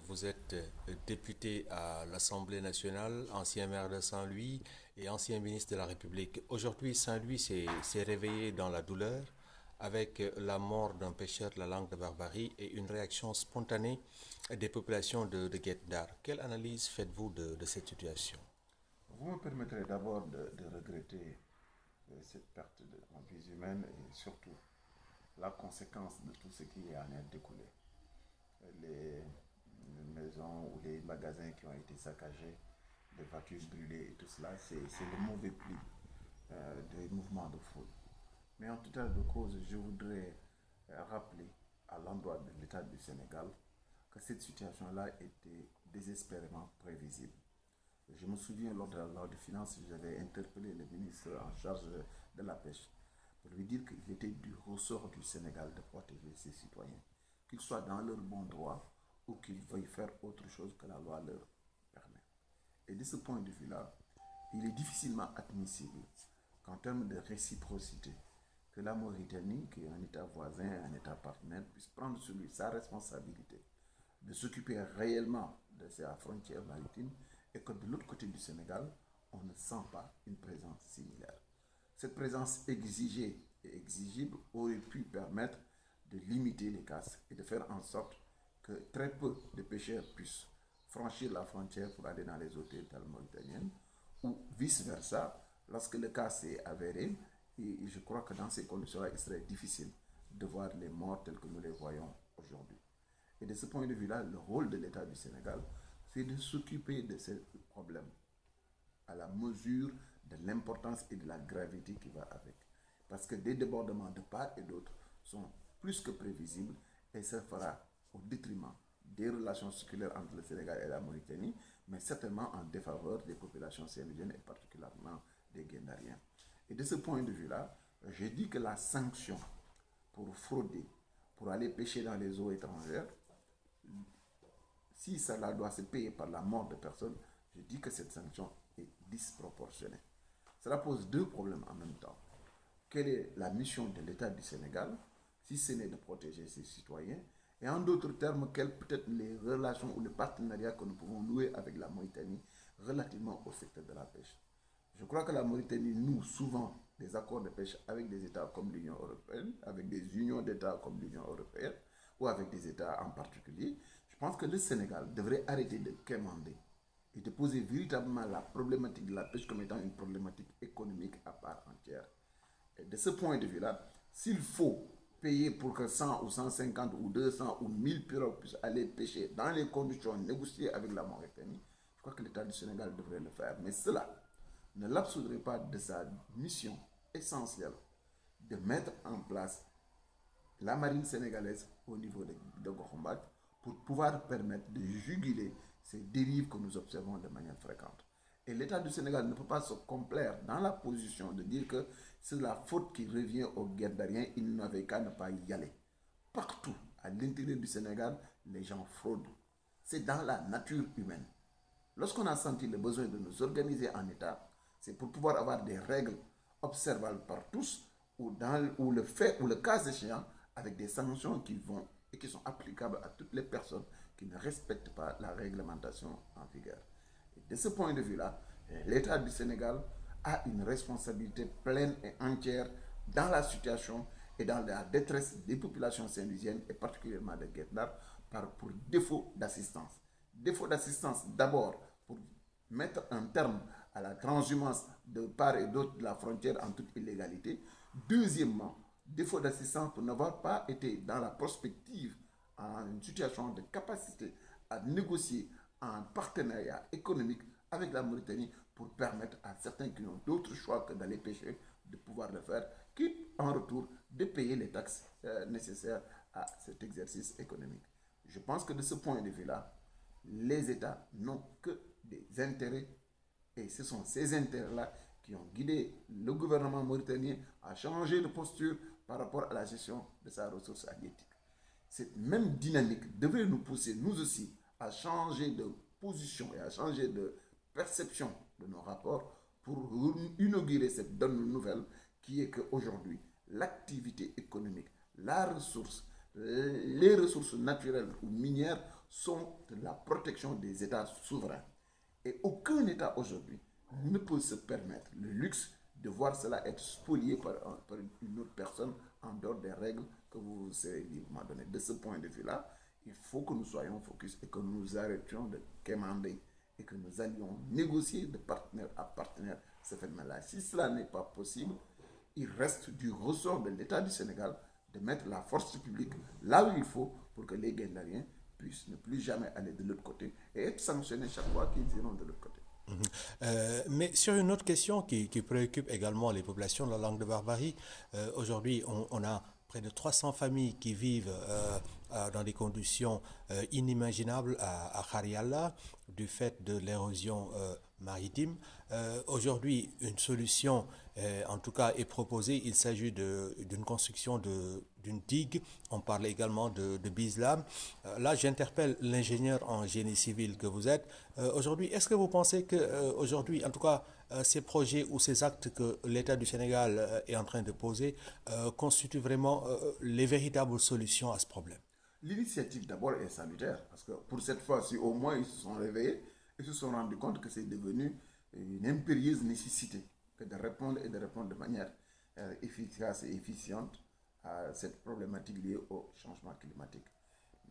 Vous êtes député à l'Assemblée nationale, ancien maire de Saint-Louis et ancien ministre de la République. Aujourd'hui, Saint-Louis s'est réveillé dans la douleur avec la mort d'un pêcheur de la langue de Barbarie et une réaction spontanée des populations de Guet-Ndar. Quelle analyse faites-vous de cette situation? Vous me permettrez d'abord de regretter cette perte en vie humaine et surtout la conséquence de tout ce qui en est découlé. Les maisons ou les magasins qui ont été saccagés, les voitures brûlées et tout cela, c'est le mauvais pli des mouvements de foule. Mais en tout état de cause, je voudrais rappeler à l'endroit de l'État du Sénégal que cette situation-là était désespérément prévisible. Je me souviens lors de la loi de finances, j'avais interpellé le ministre en charge de la pêche pour lui dire qu'il était du ressort du Sénégal de protéger ses citoyens, qu'ils soient dans leur bon droit ou qu'ils veuillent faire autre chose que la loi leur permet. Et de ce point de vue-là, il est difficilement admissible qu'en termes de réciprocité, que la Mauritanie, qui est un État voisin, un État partenaire, puisse prendre sur lui sa responsabilité de s'occuper réellement de sa frontière maritime et que de l'autre côté du Sénégal, on ne sent pas une présence similaire. Cette présence exigée et exigible aurait pu permettre de limiter les casses et de faire en sorte que très peu de pêcheurs puissent franchir la frontière pour aller dans les eaux territoriales mauritaniennes ou vice-versa, lorsque le cas s'est avéré, et je crois que dans ces conditions-là, il serait difficile de voir les morts tels que nous les voyons aujourd'hui. Et de ce point de vue-là, le rôle de l'État du Sénégal, c'est de s'occuper de ces problèmes à la mesure de l'importance et de la gravité qui va avec. Parce que des débordements de part et d'autre sont plus que prévisibles et ça fera au détriment des relations séculaires entre le Sénégal et la Mauritanie, mais certainement en défaveur des populations sahéliennes et particulièrement des Guendariens. Et de ce point de vue-là, je dis que la sanction pour frauder, pour aller pêcher dans les eaux étrangères, si cela doit se payer par la mort de personnes, je dis que cette sanction est disproportionnée. Cela pose deux problèmes en même temps. Quelle est la mission de l'État du Sénégal, si ce n'est de protéger ses citoyens? Et en d'autres termes, quelles peut-être les relations ou les partenariats que nous pouvons nouer avec la Mauritanie relativement au secteur de la pêche? Je crois que la Mauritanie noue souvent des accords de pêche avec des États comme l'Union européenne, avec des unions d'États comme l'Union européenne, ou avec des États en particulier. Je pense que le Sénégal devrait arrêter de quémander et de poser véritablement la problématique de la pêche comme étant une problématique économique à part entière. Et de ce point de vue-là, s'il faut payer pour que 100 ou 150 ou 200 ou 1000 pirogues puissent aller pêcher dans les conditions négociées avec la Mauritanie, je crois que l'État du Sénégal devrait le faire. Mais cela ne l'absoudrait pas de sa mission essentielle de mettre en place la marine sénégalaise au niveau de Gokhombat pour pouvoir permettre de juguler ces dérives que nous observons de manière fréquente. Et l'État du Sénégal ne peut pas se complaire dans la position de dire que c'est la faute qui revient aux Guet-Ndariens, ils n'avaient qu'à ne pas y aller. Partout, à l'intérieur du Sénégal, les gens fraudent. C'est dans la nature humaine. Lorsqu'on a senti le besoin de nous organiser en État, c'est pour pouvoir avoir des règles observables par tous ou le fait, ou le cas échéant, avec des sanctions qui vont et qui sont applicables à toutes les personnes qui ne respectent pas la réglementation en vigueur. Et de ce point de vue-là, l'État du Sénégal a une responsabilité pleine et entière dans la situation et dans la détresse des populations saint-louisiennes et particulièrement de Guet-Ndar pour défaut d'assistance. Défaut d'assistance d'abord pour mettre un terme à la transhumance de part et d'autre de la frontière en toute illégalité. Deuxièmement, défaut d'assistance pour n'avoir pas été dans la prospective en une situation de capacité à négocier en partenariat économique avec la Mauritanie pour permettre à certains qui n'ont d'autre choix que d'aller pêcher de pouvoir le faire, quitte en retour de payer les taxes nécessaires à cet exercice économique. Je pense que de ce point de vue-là, les États n'ont que des intérêts et ce sont ces intérêts-là qui ont guidé le gouvernement mauritanien à changer de posture par rapport à la gestion de sa ressource halieutique. Cette même dynamique devrait nous pousser, nous aussi, à changer de position et à changer de perception de nos rapports pour inaugurer cette donne nouvelle qui est qu'aujourd'hui, l'activité économique, la ressource, les ressources naturelles ou minières sont de la protection des États souverains. Et aucun État aujourd'hui ne peut se permettre le luxe de voir cela être spolié par une autre personne en dehors des règles que vous vous serez librement données. De ce point de vue-là, il faut que nous soyons focus et que nous arrêtions de quémander et que nous allions négocier de partenaire à partenaire ce phénomène-là. Si cela n'est pas possible, il reste du ressort de l'État du Sénégal de mettre la force publique là où il faut pour que les Guet-Ndariens puissent ne plus jamais aller de l'autre côté et être sanctionnés chaque fois qu'ils iront de l'autre côté. Mais sur une autre question qui préoccupe également les populations de la langue de Barbarie, aujourd'hui on a près de 300 familles qui vivent dans des conditions inimaginables à Khariala du fait de l'érosion maritime. Aujourd'hui, une solution, en tout cas, est proposée. Il s'agit d'une construction d'une digue. On parle également de Bislam. Là, j'interpelle l'ingénieur en génie civil que vous êtes. Aujourd'hui, est-ce que vous pensez que aujourd'hui, en tout cas, ces projets ou ces actes que l'État du Sénégal est en train de poser constituent vraiment les véritables solutions à ce problème? L'initiative d'abord est salutaire parce que pour cette fois-ci, au moins, ils se sont réveillés et se sont rendus compte que c'est devenu une impérieuse nécessité que de répondre et de répondre de manière efficace et efficiente à cette problématique liée au changement climatique.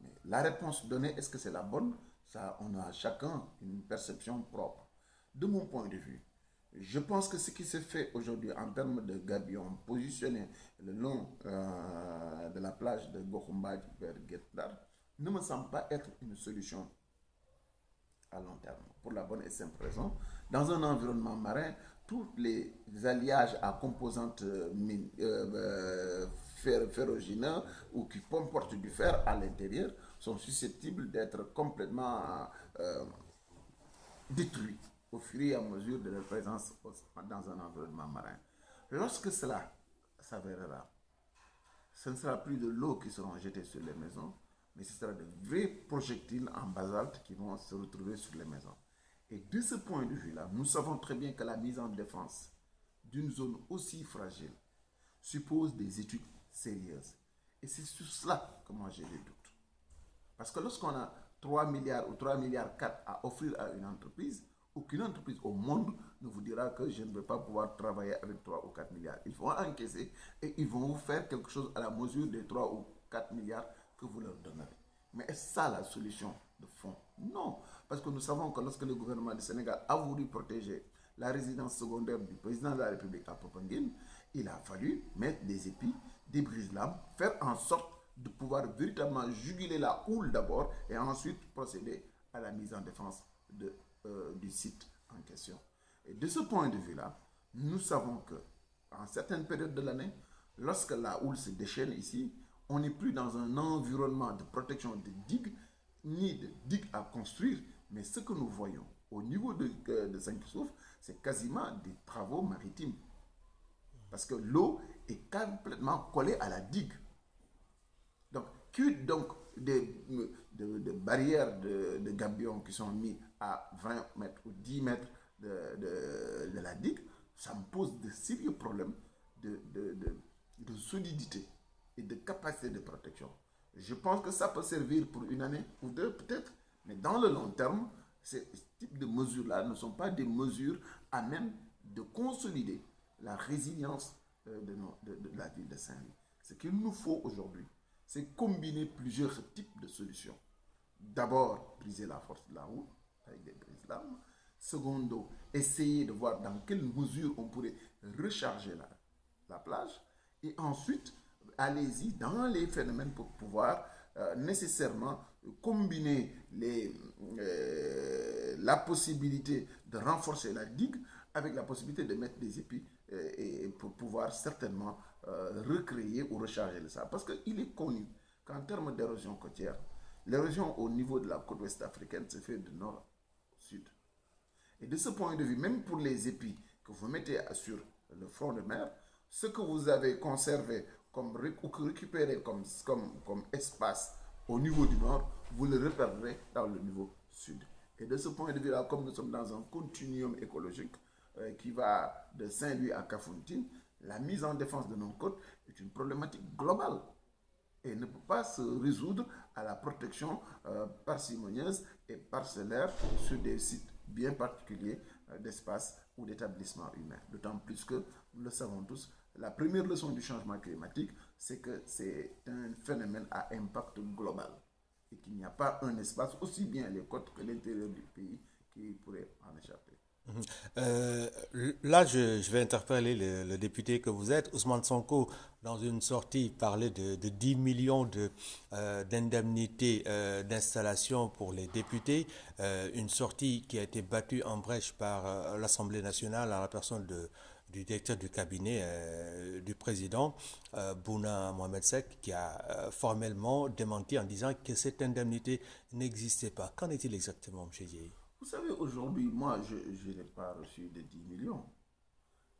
Mais la réponse donnée, est-ce que c'est la bonne? Ça, on a chacun une perception propre. De mon point de vue, je pense que ce qui se fait aujourd'hui en termes de gabions positionnés le long de la plage de Gokhumbaji vers Guet-Ndar ne me semble pas être une solution à long terme. Pour la bonne et simple raison, dans un environnement marin, tous les alliages à composantes ferrogineux ou qui comportent du fer à l'intérieur sont susceptibles d'être complètement détruits au fur et à mesure de leur présence dans un environnement marin. Lorsque cela s'avérera, ce ne sera plus de l'eau qui seront jetées sur les maisons, mais ce sera de vrais projectiles en basalte qui vont se retrouver sur les maisons. Et de ce point de vue-là, nous savons très bien que la mise en défense d'une zone aussi fragile suppose des études sérieuses. Et c'est sur cela que moi j'ai des doutes. Parce que lorsqu'on a 3 milliards ou 3 milliards 4 à offrir à une entreprise, aucune entreprise au monde ne vous dira que je ne vais pas pouvoir travailler avec 3 ou 4 milliards. Ils vont encaisser et ils vont vous faire quelque chose à la mesure des 3 ou 4 milliards que vous leur donnerez. Mais est-ce ça la solution de fond? Non. Parce que nous savons que lorsque le gouvernement du Sénégal a voulu protéger la résidence secondaire du président de la République à Popenguine, il a fallu mettre des épis, des brise-lames, faire en sorte de pouvoir véritablement juguler la houle d'abord et ensuite procéder à la mise en défense du site en question. Et de ce point de vue-là, nous savons que en certaines périodes de l'année, lorsque la houle se déchaîne ici, on n'est plus dans un environnement de protection de digues, ni de digues à construire, mais ce que nous voyons au niveau de Saint-Christophe, c'est quasiment des travaux maritimes. Parce que l'eau est complètement collée à la digue. Donc, de barrières de gabions qui sont mis à 20 mètres ou 10 mètres de la digue, ça me pose de sérieux problèmes de solidité et de capacité de protection. Je pense que ça peut servir pour une année ou deux peut-être, mais dans le long terme, ce type de mesures-là ne sont pas des mesures à même de consolider la résilience de la ville de Saint-Louis. Ce qu'il nous faut aujourd'hui, c'est combiner plusieurs types de solutions. D'abord, briser la force de la route avec des brises-lames. Secondo, essayer de voir dans quelle mesure on pourrait recharger la plage. Et ensuite, allez-y dans les phénomènes pour pouvoir nécessairement combiner la possibilité de renforcer la digue avec la possibilité de mettre des épis et pour pouvoir certainement recréer ou recharger le sable. Parce qu'il est connu qu'en termes d'érosion côtière, l'érosion au niveau de la côte ouest africaine se fait de nord au sud. Et de ce point de vue, même pour les épis que vous mettez sur le front de mer, ce que vous avez conservé ou récupéré comme espace au niveau du nord, vous le reperdrez dans le niveau sud. Et de ce point de vue-là, comme nous sommes dans un continuum écologique qui va de Saint-Louis à Kafountine, la mise en défense de nos côtes est une problématique globale. et ne peut pas se résoudre à la protection parcimonieuse et parcellaire sur des sites bien particuliers d'espace ou d'établissements humains. D'autant plus que, nous le savons tous, la première leçon du changement climatique, c'est que c'est un phénomène à impact global et qu'il n'y a pas un espace, aussi bien les côtes que l'intérieur du pays, qui pourrait en échapper. Là, je vais interpeller le député que vous êtes. Ousmane Sonko, dans une sortie, parlait de 10 millions d'indemnités d'installation pour les députés. Une sortie qui a été battue en brèche par l'Assemblée nationale en la personne du directeur du cabinet du président, Bouna Mohamed Sek, qui a formellement démenti en disant que cette indemnité n'existait pas. Qu'en est-il exactement, M. Dieye? Vous savez, aujourd'hui, moi, je n'ai pas reçu de 10 millions.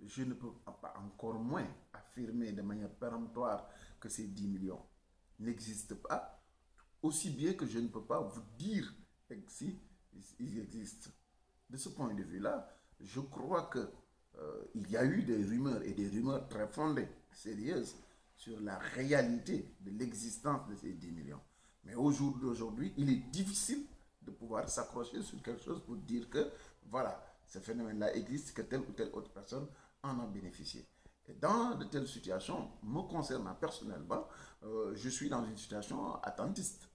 Je ne peux pas encore moins affirmer de manière péremptoire que ces 10 millions n'existent pas, aussi bien que je ne peux pas vous dire si ils existent. De ce point de vue-là, je crois que il y a eu des rumeurs, et des rumeurs très fondées, sérieuses, sur la réalité de l'existence de ces 10 millions. Mais au jour d'aujourd'hui, il est difficile de pouvoir s'accrocher sur quelque chose pour dire que, voilà, ce phénomène-là existe, que telle ou telle autre personne en a bénéficié. Et dans de telles situations, me concernant personnellement, je suis dans une situation attentiste.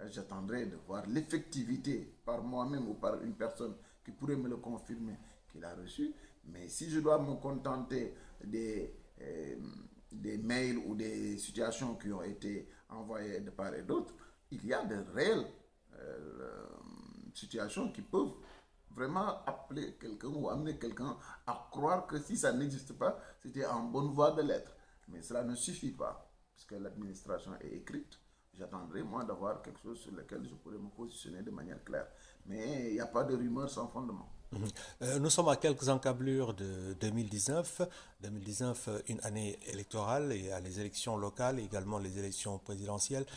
J'attendrai de voir l'effectivité par moi-même ou par une personne qui pourrait me le confirmer qu'il a reçu. Mais si je dois me contenter des mails ou des situations qui ont été envoyées de part et d'autre, il y a de réelles situations qui peuvent vraiment appeler quelqu'un ou amener quelqu'un à croire que si ça n'existe pas, c'était en bonne voie de l'être. Mais cela ne suffit pas, puisque l'administration est écrite. J'attendrai, moi, d'avoir quelque chose sur lequel je pourrais me positionner de manière claire. Mais il n'y a pas de rumeurs sans fondement. Nous sommes à quelques encablures de 2019. 2019, une année électorale, et à les élections locales, et également les élections présidentielles.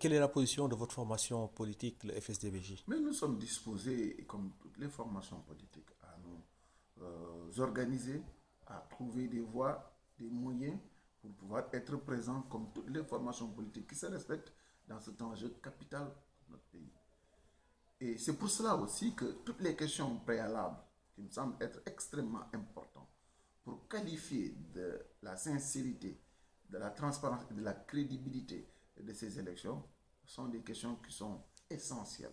Quelle est la position de votre formation politique, le FSD/BJ? Mais nous sommes disposés, comme toutes les formations politiques, à nous organiser, à trouver des voies, des moyens pour pouvoir être présents comme toutes les formations politiques qui se respectent dans cet enjeu capital de notre pays. Et c'est pour cela aussi que toutes les questions préalables, qui me semblent être extrêmement importantes, pour qualifier de la sincérité, de la transparence et de la crédibilité de ces élections, sont des questions qui sont essentielles,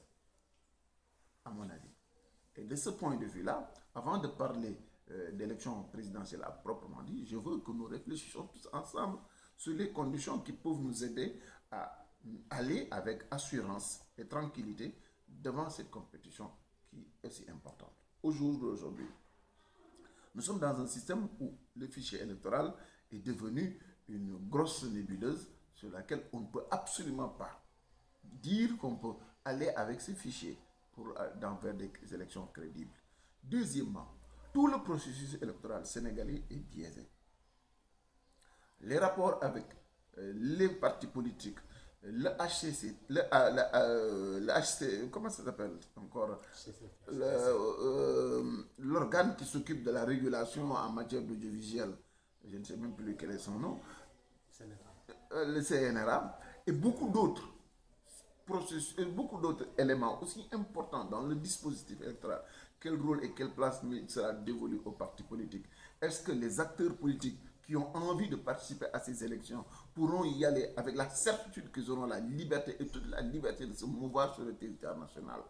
à mon avis. Et de ce point de vue-là, avant de parler d'élections présidentielles à proprement dit, je veux que nous réfléchissions tous ensemble sur les conditions qui peuvent nous aider à aller avec assurance et tranquillité devant cette compétition qui est si importante. Au jour d'aujourd'hui, nous sommes dans un système où le fichier électoral est devenu une grosse nébuleuse sur laquelle on ne peut absolument pas dire qu'on peut aller avec ces fichiers pour vers des élections crédibles. Deuxièmement, tout le processus électoral sénégalais est biaisé. Les rapports avec les partis politiques, le HCC, le HC, comment ça s'appelle encore, l'organe qui s'occupe de la régulation en matière d'audiovisuel, je ne sais même plus quel est son nom, le CNRA, et beaucoup d'autres éléments aussi importants dans le dispositif électoral. Quel rôle et quelle place sera dévolu aux partis politiques? Est-ce que les acteurs politiques qui ont envie de participer à ces élections pourront y aller avec la certitude qu'ils auront la liberté et toute la liberté de se mouvoir sur le territoire national?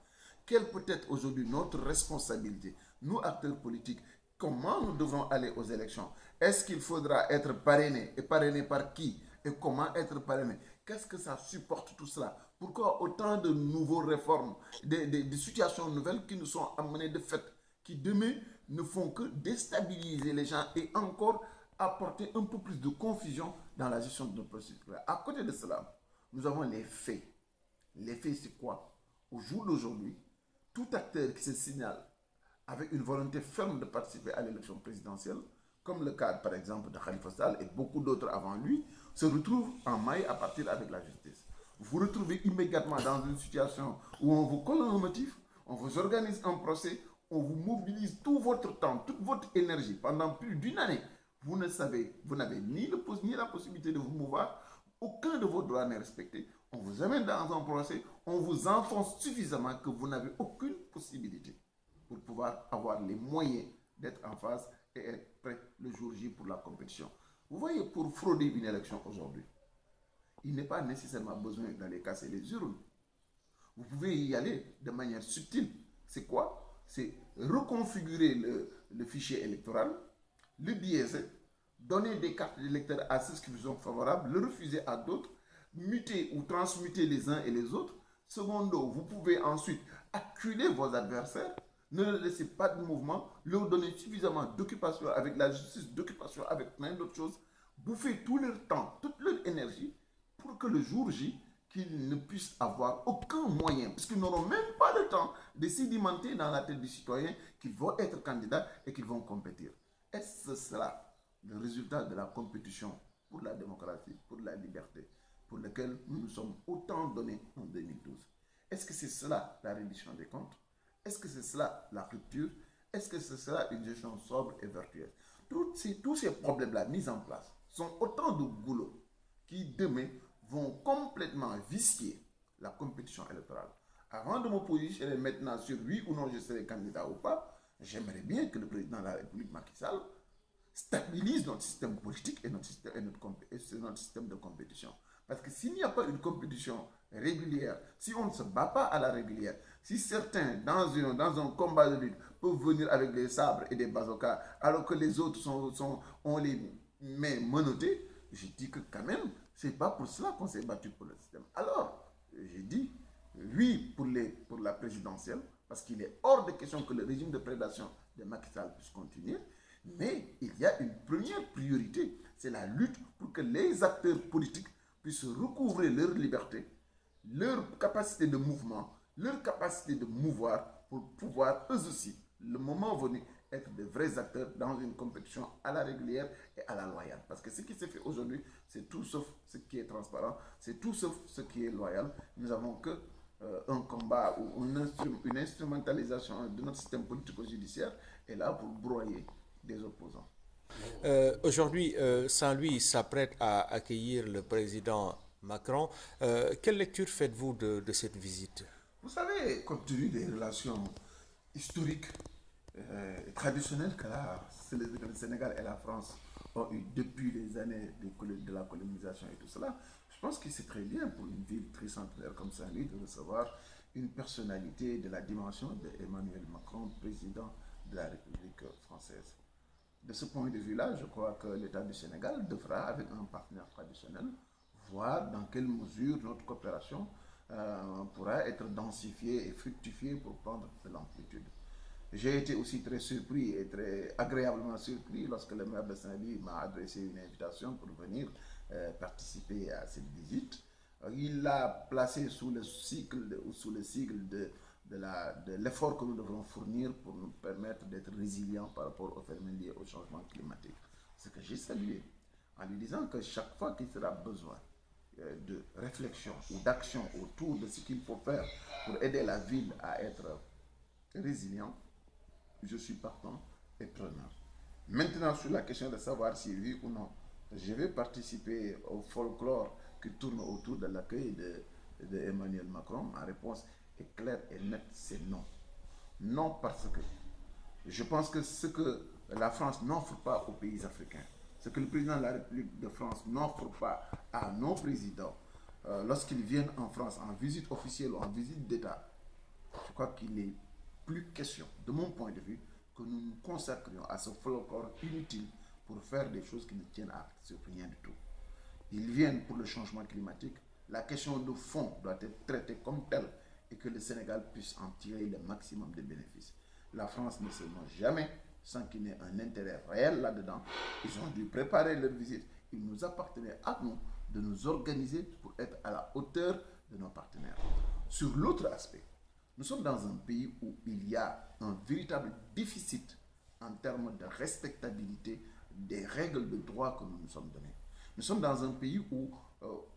Quelle peut être aujourd'hui notre responsabilité, nous acteurs politiques? Comment nous devrons aller aux élections? Est-ce qu'il faudra être parrainé, et parrainé par qui? Et comment être parrainé? Qu'est-ce que ça supporte tout cela? Pourquoi autant de nouvelles réformes, des situations nouvelles qui nous sont amenées de fait, qui demain ne font que déstabiliser les gens et encore apporter un peu plus de confusion dans la gestion de nos processus. À côté de cela, nous avons les faits. Les faits, c'est quoi? Au jour d'aujourd'hui, tout acteur qui se signale avec une volonté ferme de participer à l'élection présidentielle, comme le cas par exemple de Khalifa Sall et beaucoup d'autres avant lui, se retrouve en maille à partir avec la justice. Vous vous retrouvez immédiatement dans une situation où on vous colle un motif, on vous organise un procès, on vous mobilise tout votre temps, toute votre énergie pendant plus d'une année. Vous n'avez ni la possibilité de vous mouvoir, aucun de vos droits n'est respecté, on vous amène dans un procès, on vous enfonce suffisamment que vous n'avez aucune possibilité pour pouvoir avoir les moyens d'être en face et être prêt le jour J pour la compétition. Vous voyez, pour frauder une élection aujourd'hui, il n'est pas nécessairement besoin d'aller casser les urnes. Vous pouvez y aller de manière subtile. C'est quoi? C'est reconfigurer le fichier électoral, le biaiser, donner des cartes d'électeurs à ceux qui vous sont favorables, le refuser à d'autres, muter ou transmuter les uns et les autres. Secondo, vous pouvez ensuite acculer vos adversaires, ne leur laissez pas de mouvement, leur donner suffisamment d'occupation avec la justice, d'occupation avec plein d'autres choses, bouffer tout leur temps, toute leur énergie pour que le jour J, qu'ils ne puissent avoir aucun moyen, parce qu'ils n'auront même pas le temps de sédimenter dans la tête du citoyen qu'ils vont être candidats et qu'ils vont compétir. Est-ce cela le résultat de la compétition pour la démocratie, pour la liberté, pour laquelle nous nous sommes autant donnés en 2012? Est-ce que c'est cela la reddition des comptes? Est-ce que c'est cela la rupture? Est-ce que c'est cela une gestion sobre et vertueuse? Tous ces problèmes-là mis en place sont autant de goulots qui demain vont complètement vicier la compétition électorale. Avant de me positionner maintenant sur oui ou non je serai candidat ou pas, j'aimerais bien que le président de la République, Macky Sall, stabilise notre système politique et notre système de compétition. Parce que s'il n'y a pas une compétition régulière, si on ne se bat pas à la régulière, si certains, dans un combat de lutte, peuvent venir avec des sabres et des bazookas, alors que les autres ont les mains menottées, je dis que quand même, ce n'est pas pour cela qu'on s'est battu pour le système. Alors, j'ai dit oui pour la présidentielle, parce qu'il est hors de question que le régime de prédation de Macky Sall puisse continuer, mais il y a une première priorité, c'est la lutte pour que les acteurs politiques puissent recouvrer leur liberté, leur capacité de mouvement, leur capacité de mouvoir pour pouvoir eux aussi, le moment venu, être de vrais acteurs dans une compétition à la régulière et à la loyale. Parce que ce qui se fait aujourd'hui, c'est tout sauf ce qui est transparent, c'est tout sauf ce qui est loyal. Nous n'avons que un combat ou une instrumentalisation de notre système politico-judiciaire est là pour broyer des opposants. Aujourd'hui, Saint-Louis s'apprête à accueillir le président Macron. Quelle lecture faites-vous de cette visite? Vous savez, compte tenu des relations historiques et traditionnelles que le Sénégal et la France ont eues depuis les années de la colonisation et tout cela, je pense que c'est très bien pour une ville tricentenaire comme Saint-Louis de recevoir une personnalité de la dimension d'Emmanuel Macron, président de la République française. De ce point de vue-là, je crois que l'État du Sénégal devra, avec un partenaire traditionnel, voir dans quelle mesure notre coopération pourra être densifiée et fructifiée pour prendre de l'amplitude. J'ai été aussi très surpris et très agréablement surpris lorsque le maire de Saint-Louis m'a adressé une invitation pour venir participer à cette visite. Il l'a placé sous le sigle de l'effort que nous devrons fournir pour nous permettre d'être résilients par rapport aux phénomènes liés au changement climatique. Ce que j'ai salué en lui disant que chaque fois qu'il sera besoin de réflexion ou d'action autour de ce qu'il faut faire pour aider la ville à être résilient, je suis partant et preneur. Maintenant, sur la question de savoir si oui ou non, je vais participer au folklore qui tourne autour de l'accueil de Emmanuel Macron. Ma réponse est claire et nette, c'est non. Non, parce que je pense que ce que la France n'offre pas aux pays africains, ce que le président de la République de France n'offre pas à nos présidents lorsqu'ils viennent en France en visite officielle ou en visite d'État, je crois qu'il n'est plus question, de mon point de vue, que nous nous consacrions à ce folklore inutile pour faire des choses qui ne tiennent à rien du tout. Ils viennent pour le changement climatique. La question de fond doit être traitée comme telle et que le Sénégal puisse en tirer le maximum de bénéfices. La France ne se mange jamais sans qu'il y ait un intérêt réel là-dedans. Ils ont dû préparer leur visite. Il nous appartenait à nous de nous organiser pour être à la hauteur de nos partenaires. Sur l'autre aspect, nous sommes dans un pays où il y a un véritable déficit en termes de respectabilité des règles de droit que nous nous sommes donnés. Nous sommes dans un pays où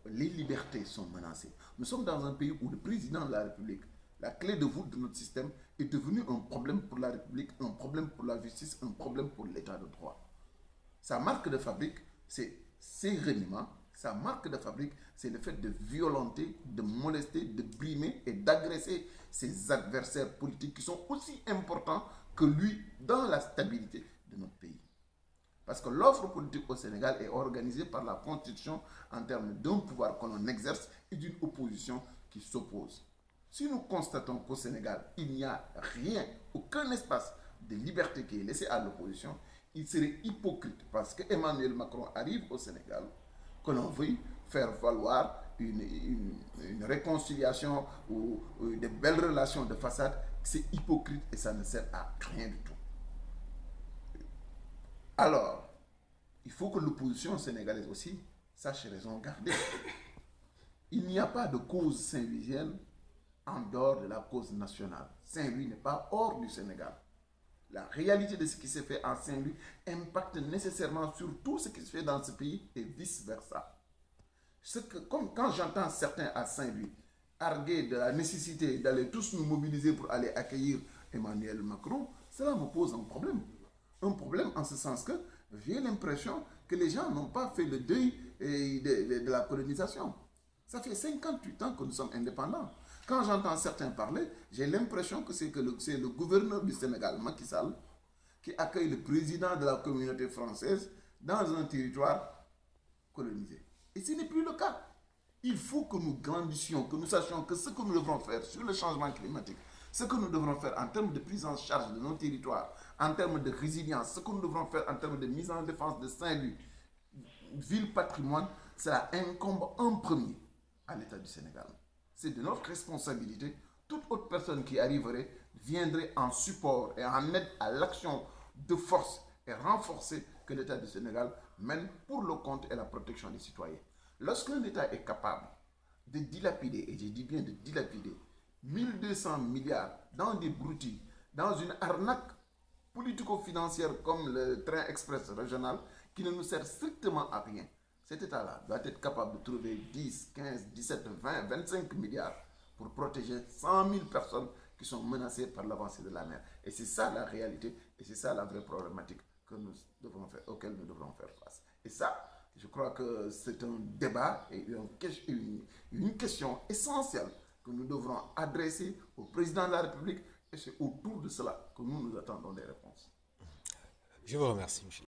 les libertés sont menacées. Nous sommes dans un pays où le président de la République, la clé de voûte de notre système, est devenu un problème pour la République, un problème pour la justice, un problème pour l'état de droit. Sa marque de fabrique, c'est ses reniements, Sa marque de fabrique, c'est le fait de violenter, de molester, de brimer et d'agresser ses adversaires politiques qui sont aussi importants que lui dans la stabilité de notre pays. Parce que l'offre politique au Sénégal est organisée par la Constitution en termes d'un pouvoir que l'on exerce et d'une opposition qui s'oppose. Si nous constatons qu'au Sénégal, il n'y a rien, aucun espace de liberté qui est laissé à l'opposition, il serait hypocrite parce que Emmanuel Macron arrive au Sénégal, que l'on veuille faire valoir une réconciliation ou de belles relations de façade. C'est hypocrite et ça ne sert à rien du tout. Alors, il faut que l'opposition sénégalaise aussi sache raison garder. Il n'y a pas de cause saint-louisienne en dehors de la cause nationale. Saint-Louis n'est pas hors du Sénégal. La réalité de ce qui s'est fait en Saint-Louis impacte nécessairement sur tout ce qui se fait dans ce pays et vice-versa. Comme quand j'entends certains à Saint-Louis arguer de la nécessité d'aller tous nous mobiliser pour aller accueillir Emmanuel Macron, cela me pose un problème. Un problème en ce sens que j'ai l'impression que les gens n'ont pas fait le deuil de la colonisation. Ça fait 58 ans que nous sommes indépendants. Quand j'entends certains parler, j'ai l'impression que c'est le gouverneur du Sénégal, Macky Sall, qui accueille le président de la communauté française dans un territoire colonisé. Et ce n'est plus le cas. Il faut que nous grandissions, que nous sachions que ce que nous devrons faire sur le changement climatique, ce que nous devrons faire en termes de prise en charge de nos territoires, en termes de résilience, ce que nous devrons faire en termes de mise en défense de Saint-Louis, ville patrimoine, cela incombe en premier à l'État du Sénégal. C'est de notre responsabilité. Toute autre personne qui arriverait viendrait en support et en aide à l'action de force et renforcée que l'État du Sénégal mène pour le compte et la protection des citoyens. Lorsqu'un État est capable de dilapider, et je dis bien de dilapider, 1200 milliards dans des broutilles, dans une arnaque politico-financière comme le train express régional qui ne nous sert strictement à rien, cet État-là doit être capable de trouver 10, 15, 17, 20, 25 milliards pour protéger 100 000 personnes qui sont menacées par l'avancée de la mer. Et c'est ça la réalité et c'est ça la vraie problématique que nous devrons faire, auquel nous devrons faire face. Et ça, je crois que c'est un débat et une question essentielle que nous devrons adresser au président de la République et c'est autour de cela que nous attendons des réponses. Je vous remercie, Michel.